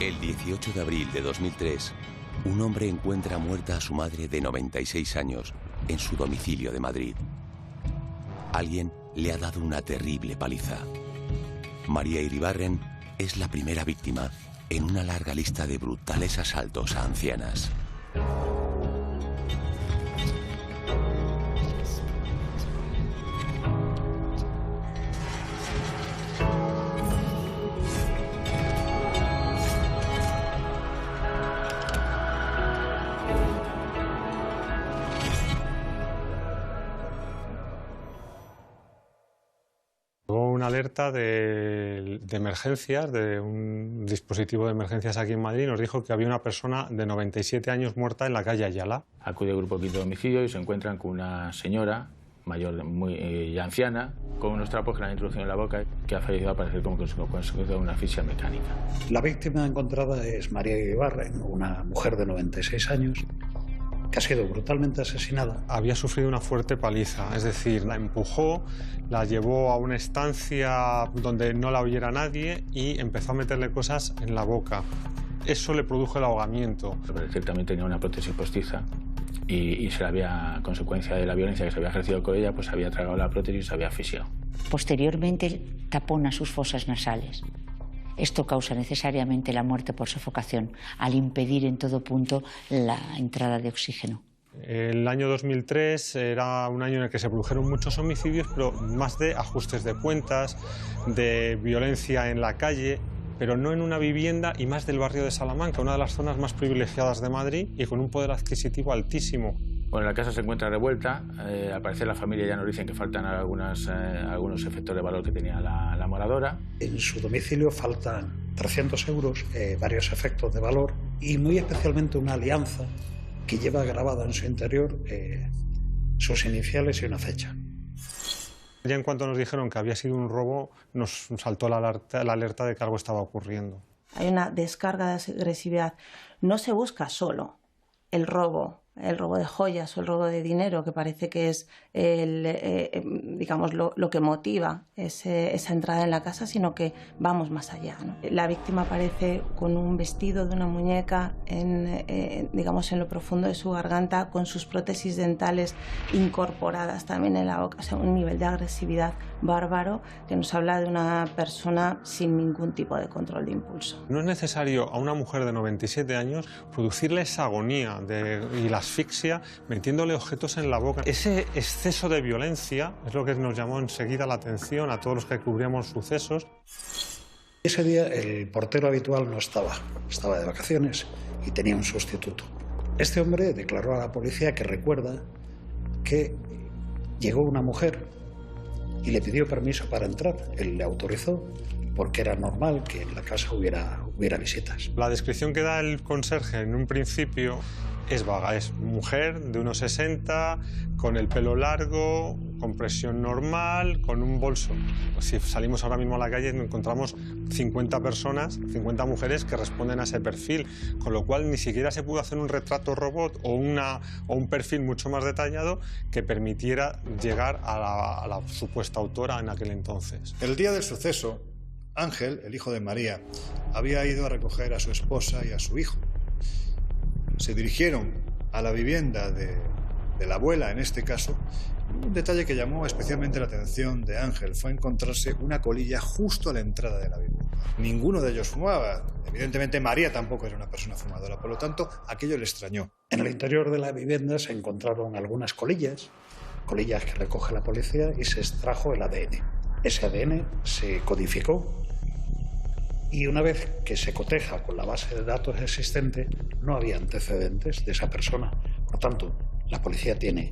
El 18 de abril de 2003, un hombre encuentra muerta a su madre de 96 años en su domicilio de Madrid. Alguien le ha dado una terrible paliza. María Iribarren es la primera víctima en una larga lista de brutales asaltos a ancianas. Una alerta de emergencias, de un dispositivo de emergencias aquí en Madrid, nos dijo que había una persona de 97 años muerta en la calle Ayala. Acude el grupo quinto de homicidio y se encuentran con una señora mayor, muy ya anciana, con unos trapos que le han introducido en la boca, que ha fallecido a parecer como consecuencia de una asfixia mecánica. La víctima encontrada es María Iribarren, una mujer de 96 años, que ha sido brutalmente asesinada. Había sufrido una fuerte paliza, es decir, la empujó, la llevó a una estancia donde no la oyera nadie y empezó a meterle cosas en la boca. Eso le produjo el ahogamiento. Al parecer también tenía una prótesis postiza y se le había, a consecuencia de la violencia que se había ejercido con ella, pues había tragado la prótesis y se había asfixiado. Posteriormente tapona sus fosas nasales. Esto causa necesariamente la muerte por sofocación, al impedir en todo punto la entrada de oxígeno. El año 2003 era un año en el que se produjeron muchos homicidios, pero más de ajustes de cuentas, de violencia en la calle, pero no en una vivienda, y más del barrio de Salamanca, una de las zonas más privilegiadas de Madrid y con un poder adquisitivo altísimo. Bueno, la casa se encuentra revuelta. Al parecer la familia ya nos dicen que faltan algunos efectos de valor que tenía la moradora. En su domicilio faltan 300 euros, varios efectos de valor y muy especialmente una alianza que lleva grabada en su interior sus iniciales y una fecha. Ya en cuanto nos dijeron que había sido un robo, nos saltó la alerta de que algo estaba ocurriendo. Hay una descarga de agresividad. No se busca solo el robo de joyas o el robo de dinero, que parece que es digamos, lo que motiva esa entrada en la casa, sino que vamos más allá, ¿no? La víctima aparece con un vestido de una muñeca digamos, en lo profundo de su garganta, con sus prótesis dentales incorporadas también en la boca, o sea, un nivel de agresividad bárbaro que nos habla de una persona sin ningún tipo de control de impulso. No es necesario a una mujer de 97 años producirle esa agonía y la asfixia metiéndole objetos en la boca. Ese exceso de violencia es lo que nos llamó enseguida la atención a todos los que cubríamos sucesos. Ese día el portero habitual no estaba de vacaciones y tenía un sustituto. Este hombre declaró a la policía que recuerda que llegó una mujer y le pidió permiso para entrar. Él le autorizó porque era normal que en la casa hubiera visitas. La descripción que da el conserje en un principio es vaga, es mujer de unos 60, con el pelo largo, con presión normal, con un bolso. Si salimos ahora mismo a la calle encontramos 50 personas, 50 mujeres que responden a ese perfil, con lo cual ni siquiera se pudo hacer un retrato robot o un perfil mucho más detallado que permitiera llegar a la supuesta autora en aquel entonces. El día del suceso, Ángel, el hijo de María, había ido a recoger a su esposa y a su hijo. Se dirigieron a la vivienda de la abuela, en este caso. Un detalle que llamó especialmente la atención de Ángel fue encontrarse una colilla justo a la entrada de la vivienda. Ninguno de ellos fumaba. Evidentemente María tampoco era una persona fumadora, por lo tanto aquello le extrañó. En el interior de la vivienda se encontraron algunas colillas que recoge la policía, y se extrajo el ADN. Ese ADN se codificó. Y una vez que se coteja con la base de datos existente, no había antecedentes de esa persona. Por tanto, la policía tiene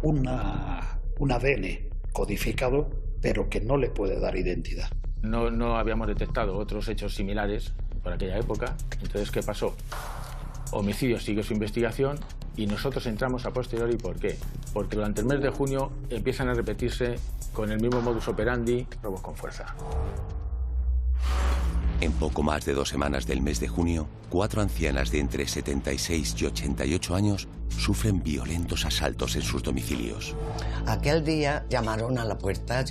un ADN codificado, pero que no le puede dar identidad. No habíamos detectado otros hechos similares por aquella época. Entonces, ¿qué pasó? Homicidio siguió su investigación y nosotros entramos a posteriori. ¿Por qué? Porque durante el mes de junio empiezan a repetirse con el mismo modus operandi robos con fuerza. En poco más de 2 semanas del mes de junio, 4 ancianas de entre 76 y 88 años sufren violentos asaltos en sus domicilios. Aquel día llamaron a la puerta,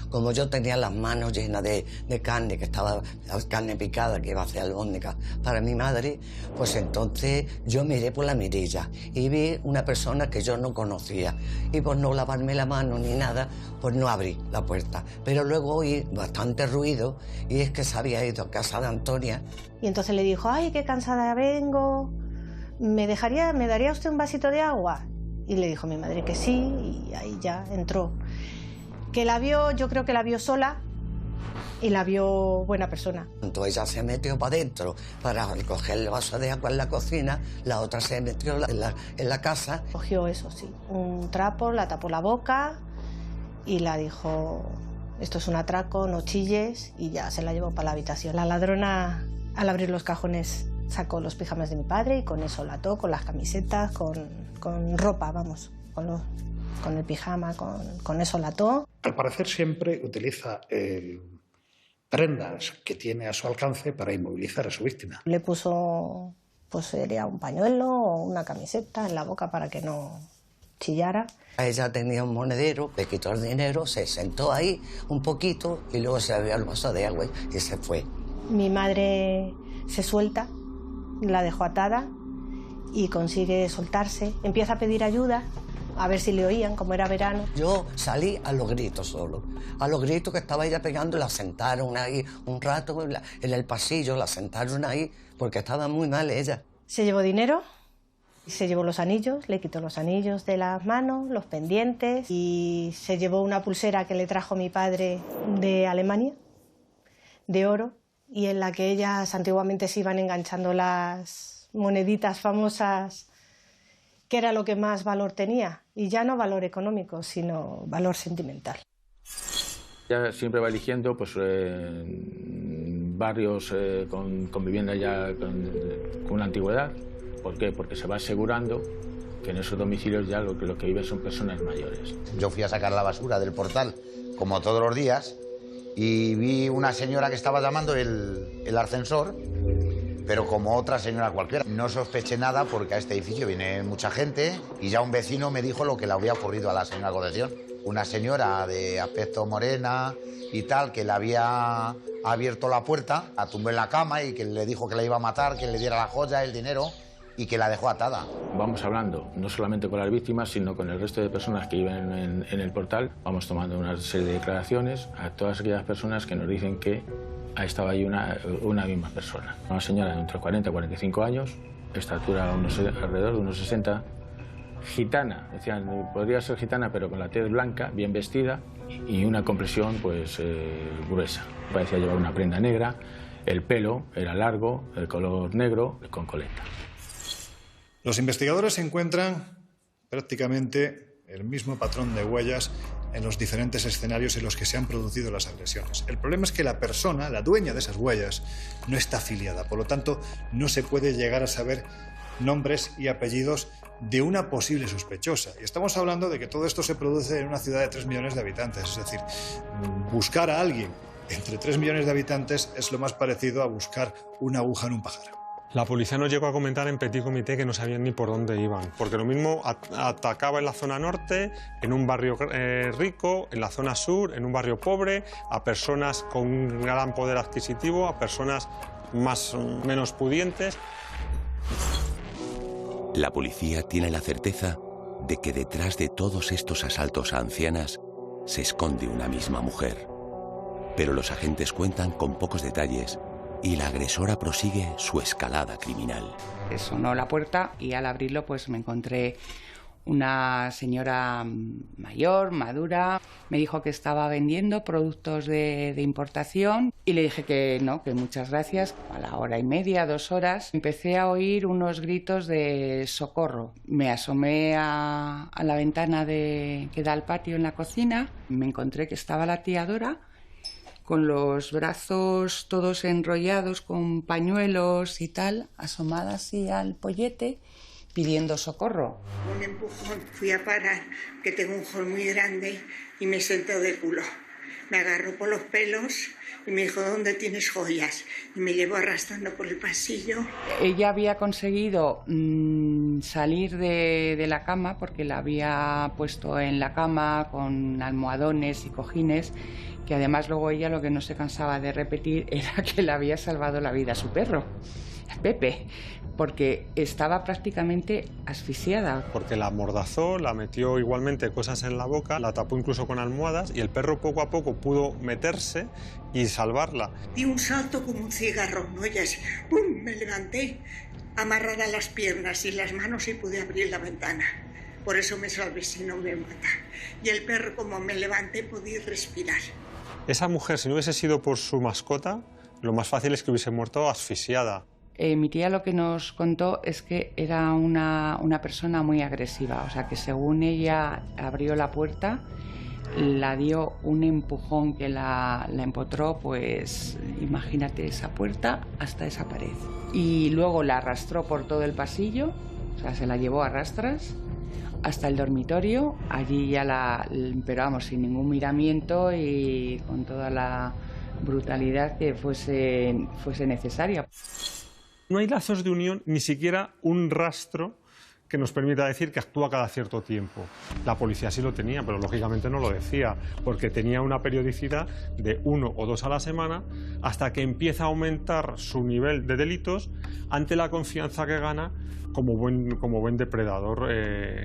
como yo tenía las manos llenas de carne, que estaba carne picada, que iba a hacer albóndigas para mi madre, pues entonces yo miré por la mirilla y vi una persona que yo no conocía. Y por no lavarme la mano ni nada, pues no abrí la puerta. Pero luego oí bastante ruido y es que se había ido a casa de Antonia. Y entonces le dijo, ay, qué cansada vengo, ¿me daría usted un vasito de agua? Y le dijo mi madre que sí, y ahí ya entró. Que la vio, yo creo que la vio sola y la vio buena persona. Entonces ella se metió para adentro para recoger el vaso de agua en la cocina, la otra se metió en la casa. Cogió eso, sí, un trapo, la tapó la boca y la dijo, esto es un atraco, no chilles, y ya se la llevó para la habitación. La ladrona, al abrir los cajones, sacó los pijamas de mi padre y con eso la ató, con las camisetas, con ropa, vamos, con el pijama, con eso la ató. Al parecer siempre utiliza prendas que tiene a su alcance para inmovilizar a su víctima. Le puso, pues sería un pañuelo o una camiseta en la boca para que no chillara. Ella tenía un monedero, le quitó el dinero, se sentó ahí un poquito y luego se bebió el vaso de agua y se fue. Mi madre se suelta, la dejó atada y consigue soltarse. Empieza a pedir ayuda, a ver si le oían, como era verano. Yo salí a los gritos solo, a los gritos que estaba ella pegando, la sentaron ahí un rato en el pasillo, la sentaron ahí porque estaba muy mal ella. Se llevó dinero, se llevó los anillos, le quitó los anillos de las manos, los pendientes, y se llevó una pulsera que le trajo mi padre de Alemania, de oro, y en la que ellas antiguamente se iban enganchando las moneditas famosas, que era lo que más valor tenía, y ya no valor económico, sino valor sentimental. Ya siempre va eligiendo pues, barrios con vivienda ya con una antigüedad. ¿Por qué? Porque se va asegurando que en esos domicilios ya lo que viven son personas mayores. Yo fui a sacar la basura del portal, como todos los días, y vi una señora que estaba llamando el ascensor, pero como otra señora cualquiera. No sospeché nada porque a este edificio viene mucha gente y ya un vecino me dijo lo que le había ocurrido a la señora Concepción. Una señora de aspecto morena y tal, que le había abierto la puerta, la tumbó en la cama y que le dijo que la iba a matar, que le diera la joya, el dinero, y que la dejó atada. Vamos hablando no solamente con las víctimas, sino con el resto de personas que viven en el portal. Vamos tomando una serie de declaraciones a todas aquellas personas que nos dicen que ha estado ahí una misma persona. Una señora de entre 40 y 45 años, estatura alrededor de unos 60, gitana, decían, podría ser gitana, pero con la tez blanca, bien vestida y una compresión pues gruesa. Parecía llevar una prenda negra, el pelo era largo, el color negro, con coleta. Los investigadores encuentran prácticamente el mismo patrón de huellas en los diferentes escenarios en los que se han producido las agresiones. El problema es que la persona, la dueña de esas huellas, no está afiliada. Por lo tanto, no se puede llegar a saber nombres y apellidos de una posible sospechosa. Y estamos hablando de que todo esto se produce en una ciudad de 3 millones de habitantes. Es decir, buscar a alguien entre 3 millones de habitantes es lo más parecido a buscar una aguja en un pajar. La policía nos llegó a comentar en Petit Comité que no sabían ni por dónde iban, porque lo mismo atacaba en la zona norte, en un barrio rico, en la zona sur, en un barrio pobre, a personas con un gran poder adquisitivo, a personas menos pudientes. La policía tiene la certeza de que detrás de todos estos asaltos a ancianas se esconde una misma mujer. Pero los agentes cuentan con pocos detalles y la agresora prosigue su escalada criminal. Sonó la puerta y al abrirlo pues me encontré una señora mayor, madura. Me dijo que estaba vendiendo productos de importación y le dije que no, que muchas gracias. A la hora y media, 2 horas, empecé a oír unos gritos de socorro. Me asomé a la ventana que da al patio en la cocina. Me encontré que estaba la tía Dora con los brazos todos enrollados con pañuelos y tal, asomada así al pollete, pidiendo socorro. Un empujón, fui a parar, que tengo un hall muy grande, y me sentó de culo. Me agarró por los pelos y me dijo, ¿dónde tienes joyas? Y me llevó arrastrando por el pasillo. Ella había conseguido salir de la cama porque la había puesto en la cama con almohadones y cojines, que además luego ella lo que no se cansaba de repetir era que le había salvado la vida a su perro, Pepe, porque estaba prácticamente asfixiada. Porque la amordazó, la metió igualmente cosas en la boca, la tapó incluso con almohadas y el perro poco a poco pudo meterse y salvarla. Di un salto como un cigarro, ¿no? Y así, ¡pum!, me levanté, amarrada las piernas y las manos y pude abrir la ventana. Por eso me salvé, si no me mata. Y el perro, como me levanté, podía respirar. Esa mujer, si no hubiese sido por su mascota, lo más fácil es que hubiese muerto asfixiada. Mi tía lo que nos contó es que era una persona muy agresiva, o sea que según ella abrió la puerta, la dio un empujón que la empotró, pues imagínate esa puerta hasta esa pared. Y luego la arrastró por todo el pasillo, o sea, se la llevó a rastras hasta el dormitorio, allí ya pero vamos, sin ningún miramiento y con toda la brutalidad que fuese necesaria. No hay lazos de unión, ni siquiera un rastro que nos permita decir que actúa cada cierto tiempo. La policía sí lo tenía, pero lógicamente no lo decía, porque tenía una periodicidad de 1 o 2 a la semana, hasta que empieza a aumentar su nivel de delitos ante la confianza que gana como buen depredador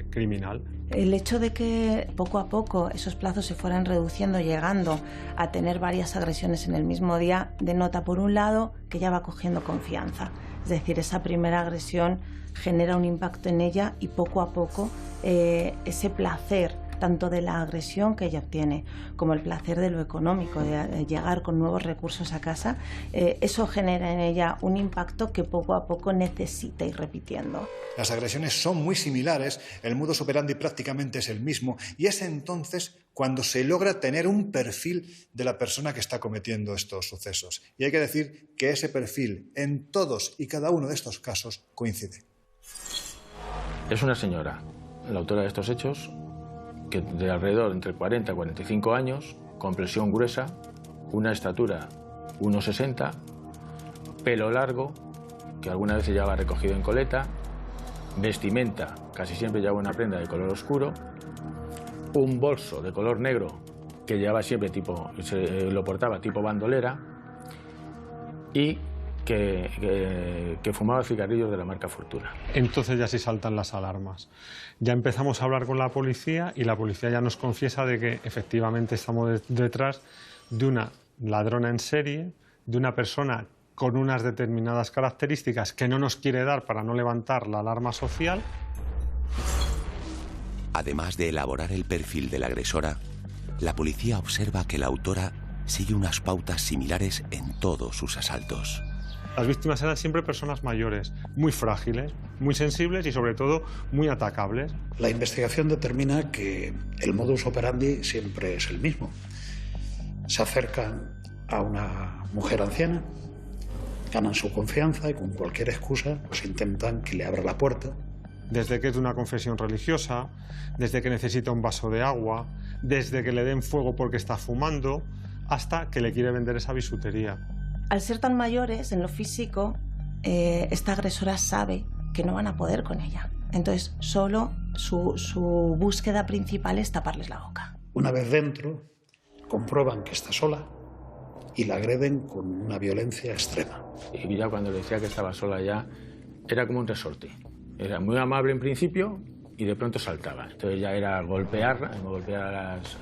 criminal. El hecho de que poco a poco esos plazos se fueran reduciendo, llegando a tener varias agresiones en el mismo día, denota, por un lado, que ya va cogiendo confianza. Es decir, esa primera agresión genera un impacto en ella y poco a poco ese placer, tanto de la agresión que ella obtiene como el placer de lo económico, de llegar con nuevos recursos a casa, eso genera en ella un impacto que poco a poco necesita ir repitiendo. Las agresiones son muy similares, el modus operandi prácticamente es el mismo y es entonces cuando se logra tener un perfil de la persona que está cometiendo estos sucesos. Y hay que decir que ese perfil en todos y cada uno de estos casos coincide. Es una señora, la autora de estos hechos, que de alrededor entre 40 y 45 años, complexión gruesa, una estatura 1,60, pelo largo, que alguna vez llevaba recogido en coleta, vestimenta, casi siempre llevaba una prenda de color oscuro, un bolso de color negro que llevaba siempre lo portaba tipo bandolera y que fumaba cigarrillos de la marca Fortuna. Entonces ya sí saltan las alarmas. Ya empezamos a hablar con la policía y la policía ya nos confiesa de que efectivamente estamos detrás de una ladrona en serie, de una persona con unas determinadas características que no nos quiere dar para no levantar la alarma social. Además de elaborar el perfil de la agresora, la policía observa que la autora sigue unas pautas similares en todos sus asaltos. Las víctimas eran siempre personas mayores, muy frágiles, muy sensibles y sobre todo muy atacables. La investigación determina que el modus operandi siempre es el mismo. Se acercan a una mujer anciana, ganan su confianza y con cualquier excusa pues intentan que le abra la puerta. Desde que es de una confesión religiosa, desde que necesita un vaso de agua, desde que le den fuego porque está fumando, hasta que le quiere vender esa bisutería. Al ser tan mayores en lo físico, esta agresora sabe que no van a poder con ella. Entonces, solo su búsqueda principal es taparles la boca. Una vez dentro, comprueban que está sola y la agreden con una violencia extrema. Y ya cuando le decía que estaba sola ya, era como un resorte. Era muy amable en principio y de pronto saltaba. Entonces ya era golpear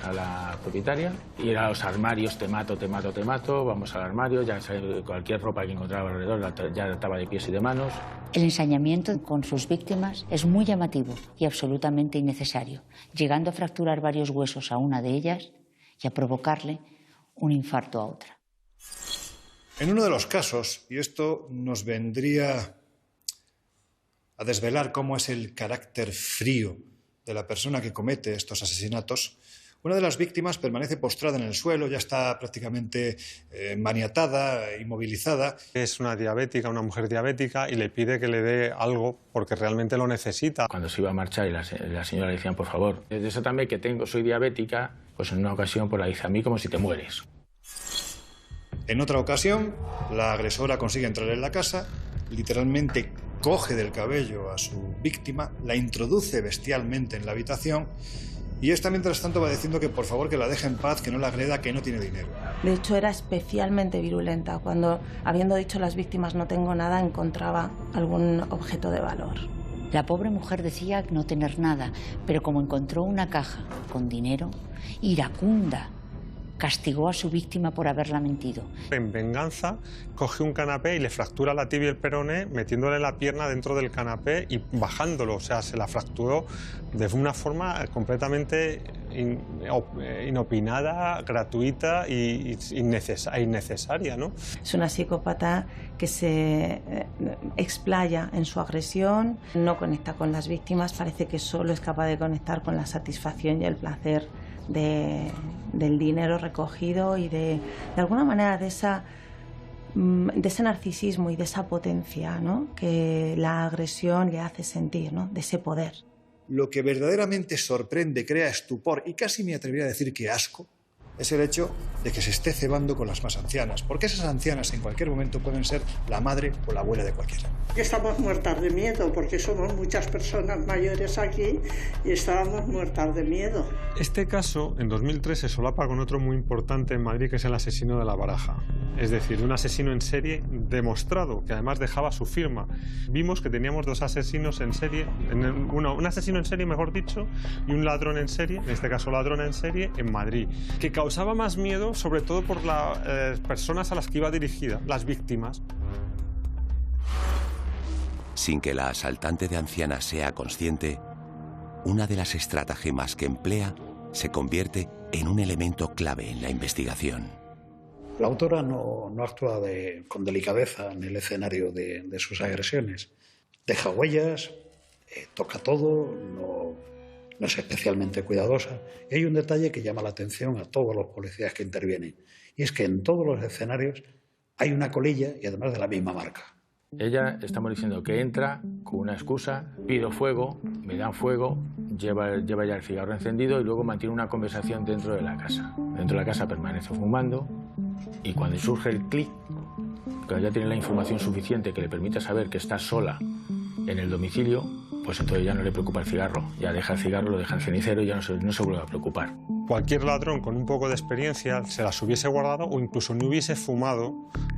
a la propietaria, ir a los armarios, te mato, vamos al armario, ya cualquier ropa que encontraba alrededor ya estaba de pies y de manos. El ensañamiento con sus víctimas es muy llamativo y absolutamente innecesario, llegando a fracturar varios huesos a una de ellas y a provocarle un infarto a otra. En uno de los casos, y esto nos vendría a desvelar cómo es el carácter frío de la persona que comete estos asesinatos, Una de las víctimas permanece postrada en el suelo, ya está prácticamente maniatada, inmovilizada. Es una diabética, una mujer diabética, y le pide que le dé algo porque realmente lo necesita. Cuando se iba a marchar y la señora le decían, por favor, desátame que soy diabética, pues en una ocasión pues la dice, a mí como si te mueres. En otra ocasión, la agresora consigue entrar en la casa, literalmente coge del cabello a su víctima, la introduce bestialmente en la habitación y esta mientras tanto va diciendo que por favor que la deje en paz, que no la agreda, que no tiene dinero. De hecho era especialmente virulenta. Cuando, habiendo dicho las víctimas no tengo nada, encontraba algún objeto de valor. La pobre mujer decía no tener nada, pero como encontró una caja con dinero, iracunda, castigó a su víctima por haberla mentido. En venganza, coge un canapé y le fractura la tibia y el peroné, metiéndole la pierna dentro del canapé y bajándolo. O sea, se la fracturó de una forma completamente inopinada, gratuita e innecesaria, ¿no? Es una psicópata que se explaya en su agresión, no conecta con las víctimas, parece que solo es capaz de conectar con la satisfacción y el placer del dinero recogido y de alguna manera de ese narcisismo y de esa potencia, ¿no?, que la agresión le hace sentir, ¿no?, de ese poder. Lo que verdaderamente sorprende, crea estupor y casi me atrevería a decir que asco, es el hecho de que se esté cebando con las más ancianas, porque esas ancianas en cualquier momento pueden ser la madre o la abuela de cualquiera. Estamos muertas de miedo porque somos muchas personas mayores aquí y estábamos muertas de miedo. Este caso, en 2003, se solapa con otro muy importante en Madrid, que es el asesino de La Baraja. Es decir, un asesino en serie demostrado, que además dejaba su firma. Vimos que teníamos dos asesinos en serie, un asesino en serie, mejor dicho, y un ladrón en serie, en este caso ladrona en serie, en Madrid, que causaba más miedo, sobre todo por las personas a las que iba dirigida, las víctimas. Sin que la asaltante de ancianas sea consciente, una de las estratagemas que emplea se convierte en un elemento clave en la investigación. La autora no actúa con delicadeza en el escenario de sus agresiones. Deja huellas, toca todo, no es especialmente cuidadosa. Y hay un detalle que llama la atención a todos los policías que intervienen, y es que en todos los escenarios hay una colilla y además de la misma marca. Ella, estamos diciendo que entra con una excusa, pido fuego, me dan fuego, lleva ya el cigarro encendido y luego mantiene una conversación dentro de la casa. Dentro de la casa permanece fumando y cuando surge el clic, cuando ya tiene la información suficiente que le permita saber que está sola en el domicilio, pues entonces ya no le preocupa el cigarro, ya deja el cigarro, lo deja en cenicero y ya no se vuelve a preocupar. Cualquier ladrón con un poco de experiencia se las hubiese guardado o incluso no hubiese fumado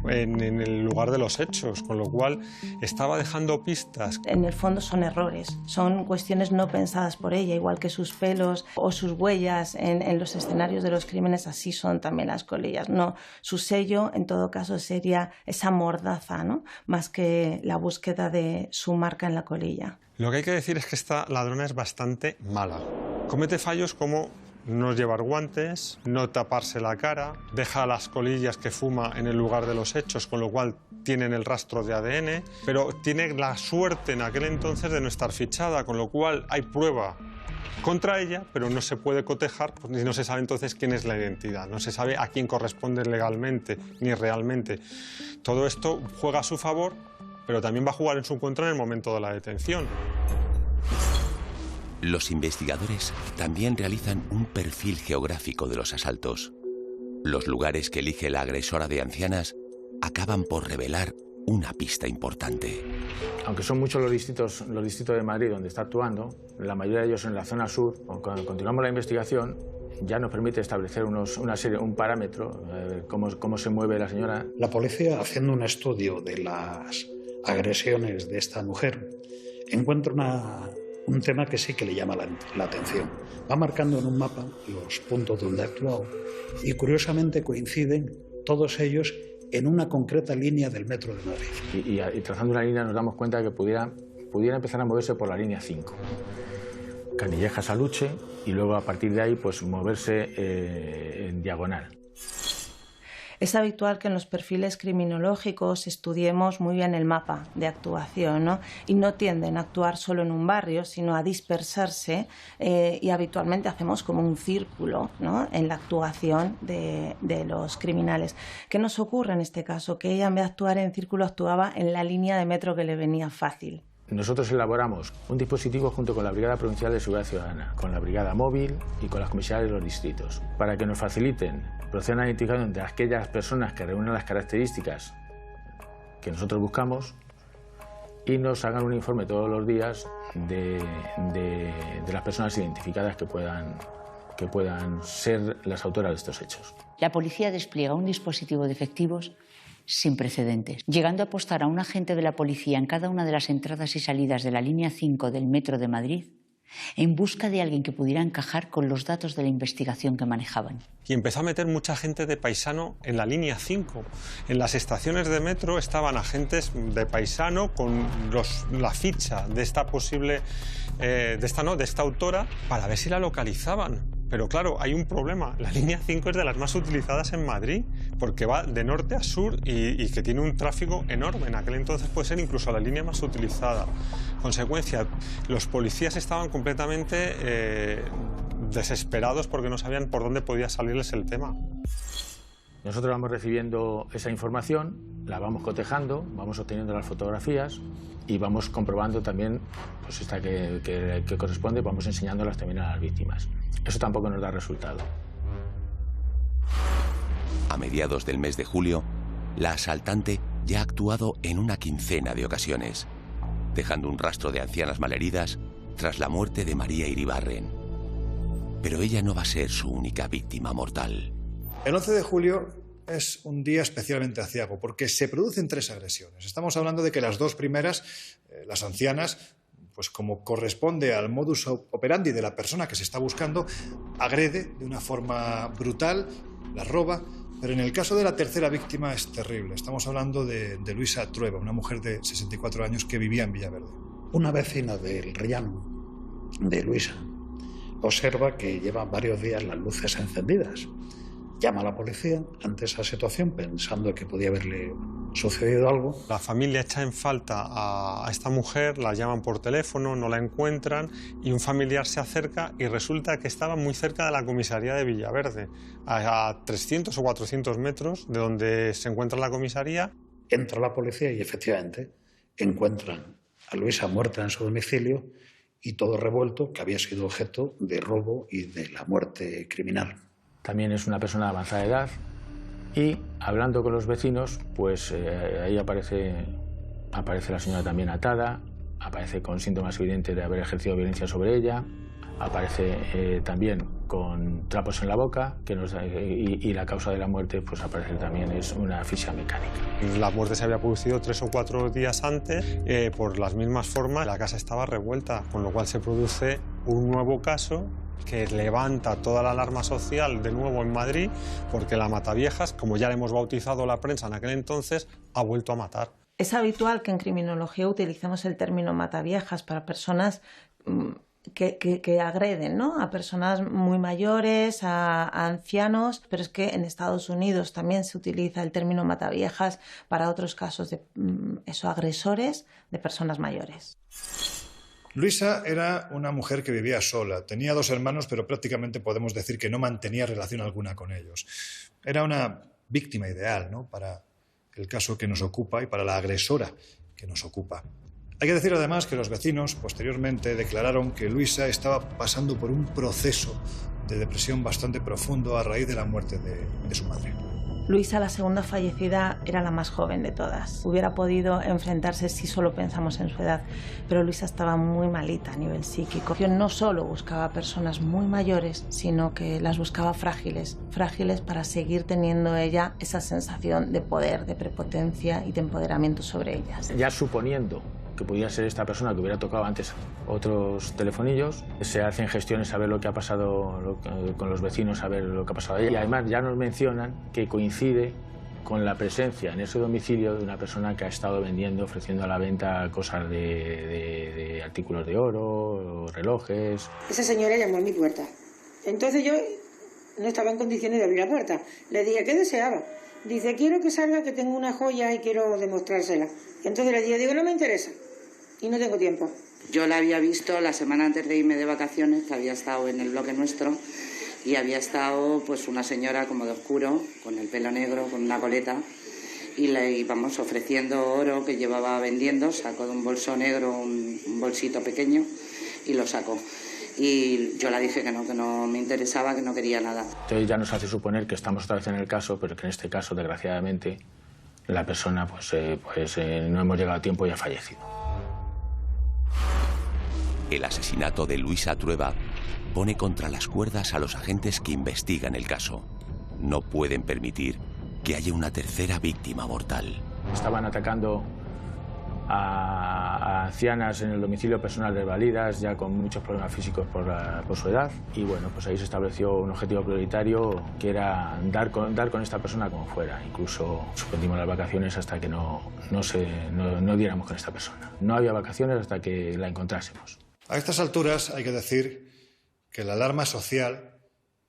en el lugar de los hechos, con lo cual estaba dejando pistas. En el fondo son errores, son cuestiones no pensadas por ella, igual que sus pelos o sus huellas en los escenarios de los crímenes, así son también las colillas. No, su sello en todo caso sería esa mordaza, ¿no?, más que la búsqueda de su marca en la colilla. Lo que hay que decir es que esta ladrona es bastante mala. Comete fallos como no llevar guantes, no taparse la cara, deja las colillas que fuma en el lugar de los hechos, con lo cual tienen el rastro de ADN, pero tiene la suerte en aquel entonces de no estar fichada, con lo cual hay prueba contra ella, pero no se puede cotejar y no se sabe entonces quién es la identidad, no se sabe a quién corresponde legalmente ni realmente. Todo esto juega a su favor, pero también va a jugar en su contra en el momento de la detención. Los investigadores también realizan un perfil geográfico de los asaltos. Los lugares que elige la agresora de ancianas acaban por revelar una pista importante. Aunque son muchos los distritos de Madrid donde está actuando, la mayoría de ellos en la zona sur, cuando continuamos la investigación, ya nos permite establecer un parámetro, cómo se mueve la señora. La policía, haciendo un estudio de las agresiones de esta mujer, encuentra un tema que sí que le llama la atención. Va marcando en un mapa los puntos donde ha actuado y curiosamente coinciden todos ellos en una concreta línea del metro de Madrid. Y trazando una línea nos damos cuenta de que pudiera empezar a moverse por la línea 5. Canillejas a Luche y luego a partir de ahí pues moverse en diagonal. Es habitual que en los perfiles criminológicos estudiemos muy bien el mapa de actuación, ¿no? Y no tienden a actuar solo en un barrio, sino a dispersarse y habitualmente hacemos como un círculo, ¿no?, en la actuación de los criminales. ¿Qué nos ocurre en este caso? Que ella, en vez de actuar en círculo, actuaba en la línea de metro que le venía fácil. Nosotros elaboramos un dispositivo junto con la Brigada Provincial de Seguridad Ciudadana, con la Brigada Móvil y con las comisarías de los distritos, para que nos faciliten el proceso de identificación de aquellas personas que reúnen las características que nosotros buscamos y nos hagan un informe todos los días de las personas identificadas que puedan ser las autoras de estos hechos. La policía despliega un dispositivo de efectivos sin precedentes, llegando a apostar a un agente de la policía en cada una de las entradas y salidas de la línea 5 del metro de Madrid en busca de alguien que pudiera encajar con los datos de la investigación que manejaban. Y empezó a meter mucha gente de paisano en la línea 5. En las estaciones de metro estaban agentes de paisano con la ficha de esta posible, de esta autora, para ver si la localizaban. Pero claro, hay un problema. La línea 5 es de las más utilizadas en Madrid, porque va de norte a sur y que tiene un tráfico enorme. En aquel entonces puede ser incluso la línea más utilizada. Consecuencia, los policías estaban completamente desesperados porque no sabían por dónde podía salirles el tema. Nosotros vamos recibiendo esa información, la vamos cotejando, vamos obteniendo las fotografías y vamos comprobando también, pues esta que corresponde, vamos enseñándolas también a las víctimas. Eso tampoco nos da resultado. A mediados del mes de julio, la asaltante ya ha actuado en una quincena de ocasiones, dejando un rastro de ancianas malheridas tras la muerte de María Iribarren. Pero ella no va a ser su única víctima mortal. El 11 de julio es un día especialmente aciago porque se producen 3 agresiones. Estamos hablando de que las 2 primeras, las ancianas, pues como corresponde al modus operandi de la persona que se está buscando, agrede de una forma brutal, la roba. Pero en el caso de la tercera víctima es terrible. Estamos hablando de Luisa Trueba, una mujer de 64 años que vivía en Villaverde. Una vecina del Rellano, de Luisa, observa que llevan varios días las luces encendidas. Llama a la policía ante esa situación pensando que podía haberle sucedido algo. La familia echa en falta a esta mujer, la llaman por teléfono, no la encuentran y un familiar se acerca y resulta que estaba muy cerca de la comisaría de Villaverde, a 300 o 400 metros de donde se encuentra la comisaría. Entra la policía y efectivamente encuentran a Luisa muerta en su domicilio y todo revuelto, que había sido objeto de robo y de la muerte criminal. También es una persona de avanzada edad y hablando con los vecinos, pues ahí aparece la señora también atada, aparece con síntomas evidentes de haber ejercido violencia sobre ella, aparece también con trapos en la boca y la causa de la muerte pues aparece también es una asfixia mecánica. La muerte se había producido 3 o 4 días antes, por las mismas formas la casa estaba revuelta, con lo cual se produce un nuevo caso que levanta toda la alarma social de nuevo en Madrid, porque la Mataviejas, como ya le hemos bautizado la prensa en aquel entonces, ha vuelto a matar. Es habitual que en criminología utilicemos el término Mataviejas para personas que agreden, ¿no?, a personas muy mayores, a ancianos, pero es que en Estados Unidos también se utiliza el término Mataviejas para otros casos de agresores de personas mayores. Luisa era una mujer que vivía sola. Tenía 2 hermanos, pero prácticamente podemos decir que no mantenía relación alguna con ellos. Era una víctima ideal, ¿no?, para el caso que nos ocupa y para la agresora que nos ocupa. Hay que decir además que los vecinos posteriormente declararon que Luisa estaba pasando por un proceso de depresión bastante profundo a raíz de la muerte de su madre. Luisa, la segunda fallecida, era la más joven de todas. Hubiera podido enfrentarse si solo pensamos en su edad, pero Luisa estaba muy malita a nivel psíquico. Yo no solo buscaba personas muy mayores, sino que las buscaba frágiles para seguir teniendo ella esa sensación de poder, de prepotencia y de empoderamiento sobre ellas. Ya suponiendo que podía ser esta persona que hubiera tocado antes otros telefonillos, se hacen gestiones a ver lo que ha pasado con los vecinos, a ver lo que ha pasado ahí. Y además ya nos mencionan que coincide con la presencia en ese domicilio de una persona que ha estado vendiendo, ofreciendo a la venta cosas de artículos de oro, relojes. Esa señora llamó a mi puerta. Entonces yo no estaba en condiciones de abrir la puerta. Le dije, ¿qué deseaba? Dice, quiero que salga, que tengo una joya y quiero demostrársela. Entonces le digo, no me interesa y no tengo tiempo. Yo la había visto la semana antes de irme de vacaciones, que había estado en el bloque nuestro, y había estado pues una señora como de oscuro, con el pelo negro, con una coleta, y le íbamos ofreciendo oro que llevaba vendiendo, sacó de un bolso negro un bolsito pequeño y lo sacó. Y yo le dije que no me interesaba, que no quería nada. Entonces ya nos hace suponer que estamos otra vez en el caso, pero que en este caso, desgraciadamente, la persona no hemos llegado a tiempo y ha fallecido. El asesinato de Luisa Trueba pone contra las cuerdas a los agentes que investigan el caso. No pueden permitir que haya una tercera víctima mortal. Estaban atacando a ancianas en el domicilio personal de Validas, ya con muchos problemas físicos por su edad, y bueno, pues ahí se estableció un objetivo prioritario que era dar con esta persona como fuera. Incluso suspendimos las vacaciones hasta que no diéramos con esta persona. No había vacaciones hasta que la encontrásemos. A estas alturas hay que decir que la alarma social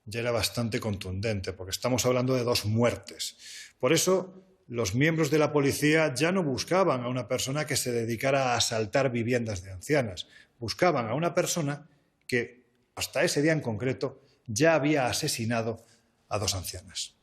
ya era bastante contundente, porque estamos hablando de 2 muertes. Por eso, los miembros de la policía ya no buscaban a una persona que se dedicara a asaltar viviendas de ancianas. Buscaban a una persona que, hasta ese día en concreto, ya había asesinado a 2 ancianas.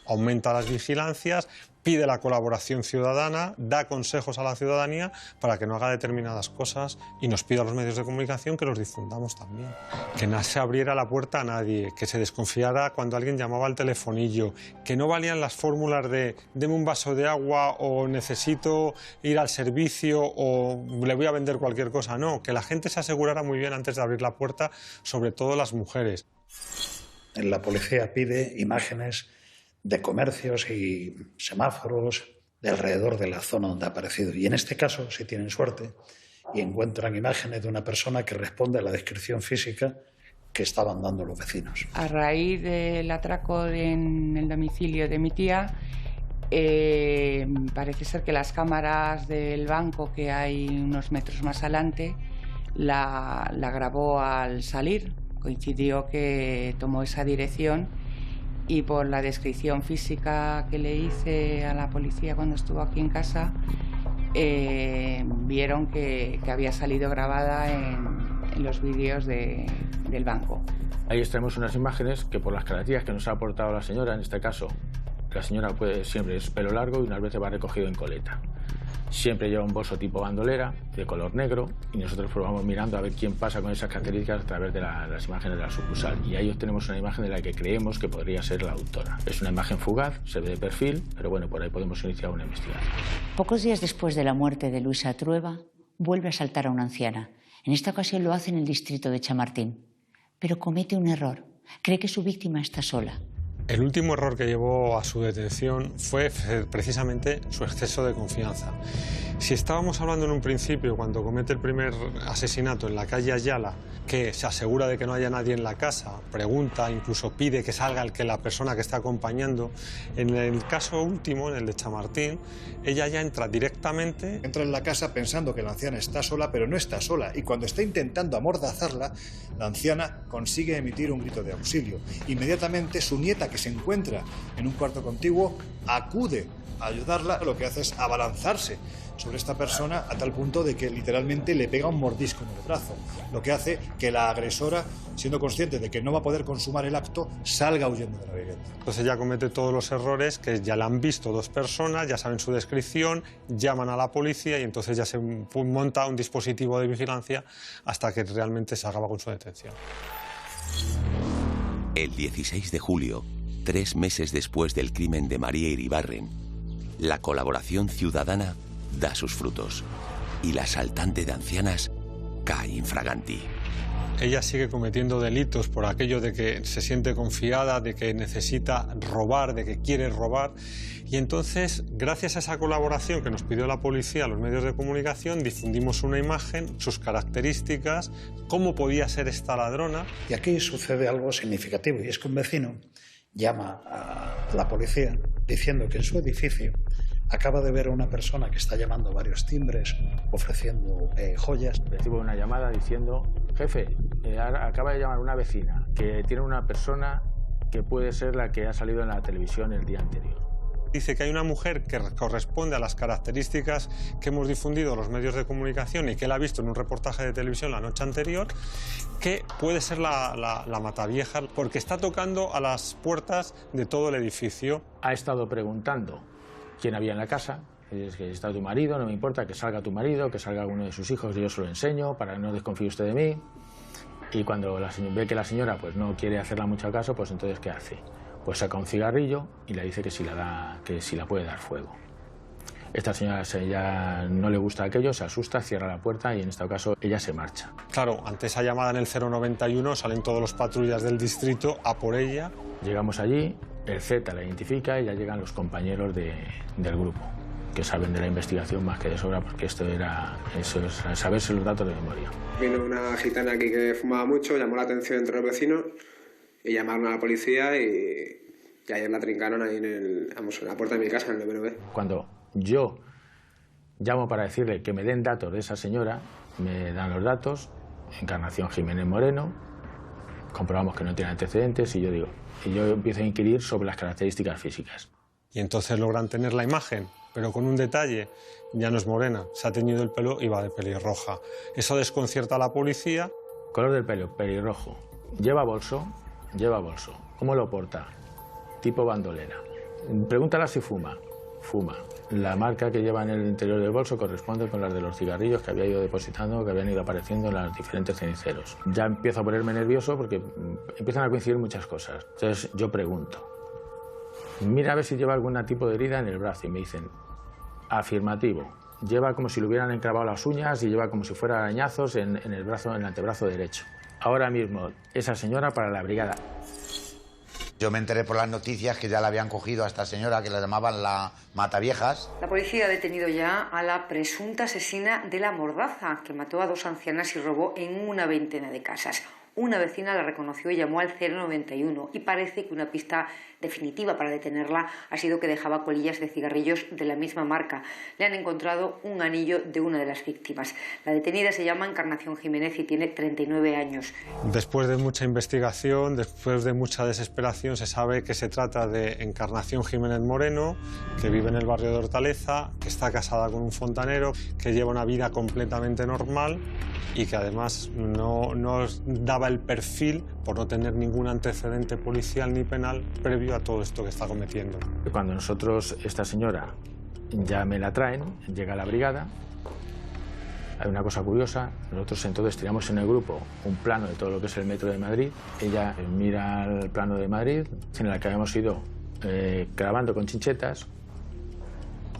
Aumenta las vigilancias, pide la colaboración ciudadana, da consejos a la ciudadanía para que no haga determinadas cosas y nos pide a los medios de comunicación que los difundamos también. Que no se abriera la puerta a nadie, que se desconfiara cuando alguien llamaba al telefonillo, que no valían las fórmulas de deme un vaso de agua o necesito ir al servicio o le voy a vender cualquier cosa. No, que la gente se asegurara muy bien antes de abrir la puerta, sobre todo las mujeres. La policía pide imágenes de comercios y semáforos de alrededor de la zona donde ha aparecido. Y en este caso, si tienen suerte y encuentran imágenes de una persona que responde a la descripción física que estaban dando los vecinos. A raíz del atraco en el domicilio de mi tía, parece ser que las cámaras del banco que hay unos metros más adelante la grabó al salir. Coincidió que tomó esa dirección y por la descripción física que le hice a la policía cuando estuvo aquí en casa, vieron que había salido grabada en los vídeos del banco. Ahí extraemos unas imágenes que por las características que nos ha aportado la señora, en este caso, la señora siempre es pelo largo y unas veces va recogido en coleta. Siempre lleva un bolso tipo bandolera, de color negro, y nosotros pues vamos mirando a ver quién pasa con esas características a través de las imágenes de la sucursal. Y ahí obtenemos una imagen de la que creemos que podría ser la autora. Es una imagen fugaz, se ve de perfil, pero bueno, por ahí podemos iniciar una investigación. Pocos días después de la muerte de Luisa Trueba, vuelve a asaltar a una anciana. En esta ocasión lo hace en el distrito de Chamartín. Pero comete un error. Cree que su víctima está sola. El último error que llevó a su detención fue precisamente su exceso de confianza. Si estábamos hablando en un principio, cuando comete el primer asesinato en la calle Ayala, que se asegura de que no haya nadie en la casa, pregunta, incluso pide que salga la persona que está acompañando, en el caso último, en el de Chamartín, ella ya entra directamente. Entra en la casa pensando que la anciana está sola, pero no está sola. Y cuando está intentando amordazarla, la anciana consigue emitir un grito de auxilio. Inmediatamente su nieta, que se encuentra en un cuarto contiguo, acude a ayudarla. Lo que hace es abalanzarse sobre esta persona a tal punto de que literalmente le pega un mordisco en el brazo, lo que hace que la agresora, siendo consciente de que no va a poder consumar el acto, salga huyendo de la vivienda. Entonces ella comete todos los errores que ya la han visto 2 personas, ya saben su descripción, llaman a la policía y entonces ya se monta un dispositivo de vigilancia hasta que realmente se acaba con su detención. El 16 de julio, 3 meses después del crimen de María Iribarren, la colaboración ciudadana da sus frutos y la asaltante de ancianas cae infraganti. Ella sigue cometiendo delitos por aquello de que se siente confiada, de que necesita robar, de que quiere robar. Y entonces, gracias a esa colaboración que nos pidió la policía a los medios de comunicación, difundimos una imagen, sus características, cómo podía ser esta ladrona. Y aquí sucede algo significativo, y es que un vecino llama a la policía diciendo que en su edificio acaba de ver a una persona que está llamando varios timbres, ofreciendo joyas. Recibo una llamada diciendo, jefe, acaba de llamar una vecina que tiene una persona que puede ser la que ha salido en la televisión el día anterior. Dice que hay una mujer que corresponde a las características que hemos difundido los medios de comunicación y que él ha visto en un reportaje de televisión la noche anterior, que puede ser la Matavieja, porque está tocando a las puertas de todo el edificio. Ha estado preguntando quién había en la casa. Es que está tu marido, no me importa que salga tu marido, que salga alguno de sus hijos, yo se lo enseño para que no desconfíe usted de mí. Y cuando ve que la señora pues no quiere hacerle mucho caso, pues entonces ¿qué hace? Pues saca un cigarrillo y le dice que si la puede dar fuego. Esta señora ya no le gusta aquello, se asusta, cierra la puerta y en este caso ella se marcha. Claro, ante esa llamada en el 091 salen todos los patrullas del distrito a por ella. Llegamos allí, el Z la identifica y ya llegan los compañeros del grupo, que saben de la investigación más que de sobra, porque eso es saberse los datos de memoria. Vino una gitana aquí que fumaba mucho, llamó la atención entre los vecinos y llamaron a la policía y ayer la trincaron ahí en la puerta de mi casa, en el 9B. Cuando yo llamo para decirle que me den datos de esa señora, me dan los datos, Encarnación Jiménez Moreno, comprobamos que no tiene antecedentes y yo empiezo a inquirir sobre las características físicas. Y entonces logran tener la imagen, pero con un detalle: ya no es morena, se ha teñido el pelo y va de pelirroja. Eso desconcierta a la policía. Color del pelo, pelirrojo. Lleva bolso. ¿Cómo lo porta? Tipo bandolera. Pregúntala si fuma. Fuma. La marca que lleva en el interior del bolso corresponde con las de los cigarrillos que había ido depositando, que habían ido apareciendo en los diferentes ceniceros. Ya empiezo a ponerme nervioso porque empiezan a coincidir muchas cosas. Entonces yo pregunto: mira a ver si lleva algún tipo de herida en el brazo. Y me dicen: afirmativo. Lleva como si le hubieran encravado las uñas y lleva como si fuera arañazos en el antebrazo derecho. Ahora mismo, esa señora para la brigada. Yo me enteré por las noticias que ya la habían cogido a esta señora, que la llamaban la Mataviejas. La policía ha detenido ya a la presunta asesina de La Mordaza, que mató a 2 ancianas y robó en una veintena de casas. Una vecina la reconoció y llamó al 091 y parece que una pista definitiva para detenerla ha sido que dejaba colillas de cigarrillos de la misma marca. Le han encontrado un anillo de una de las víctimas. La detenida se llama Encarnación Jiménez y tiene 39 años. Después de mucha investigación, después de mucha desesperación, se sabe que se trata de Encarnación Jiménez Moreno, que vive en el barrio de Hortaleza, que está casada con un fontanero, que lleva una vida completamente normal y que además no daba el perfil por no tener ningún antecedente policial ni penal previo a todo esto que está cometiendo. Cuando esta señora ya me la traen, llega a la brigada, hay una cosa curiosa: nosotros entonces tiramos en el grupo un plano de todo lo que es el metro de Madrid. Ella mira el plano de Madrid, en el que habíamos ido grabando con chinchetas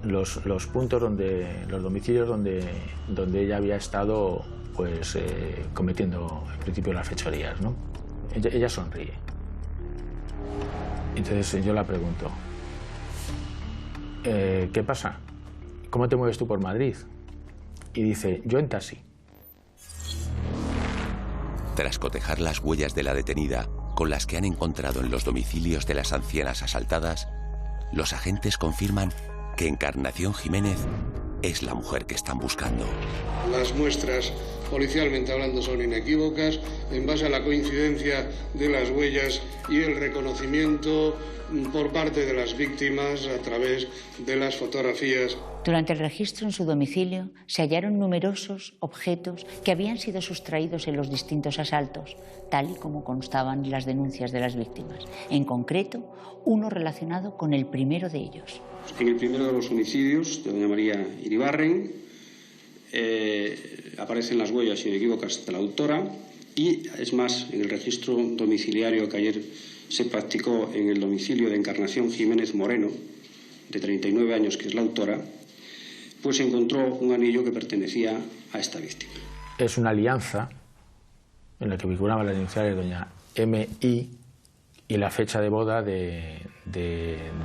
los puntos los domicilios donde ella había estado pues cometiendo en principio las fechorías, ¿no? Ella sonríe. Entonces yo la pregunto: ¿qué pasa? ¿Cómo te mueves tú por Madrid? Y dice: yo en taxi. Tras cotejar las huellas de la detenida con las que han encontrado en los domicilios de las ancianas asaltadas, los agentes confirman que Encarnación Jiménez es la mujer que están buscando. Las muestras, policialmente hablando, son inequívocas en base a la coincidencia de las huellas y el reconocimiento por parte de las víctimas a través de las fotografías. Durante el registro en su domicilio se hallaron numerosos objetos que habían sido sustraídos en los distintos asaltos, tal y como constaban en las denuncias de las víctimas. En concreto, uno relacionado con el primero de ellos. En el primero de los homicidios de doña María Iribarren aparecen las huellas inequívocas de la autora y, es más, en el registro domiciliario que ayer se practicó en el domicilio de Encarnación Jiménez Moreno, de 39 años, que es la autora, pues se encontró un anillo que pertenecía a esta víctima. Es una alianza en la que figuraba la inicial de doña M.I. y la fecha de boda de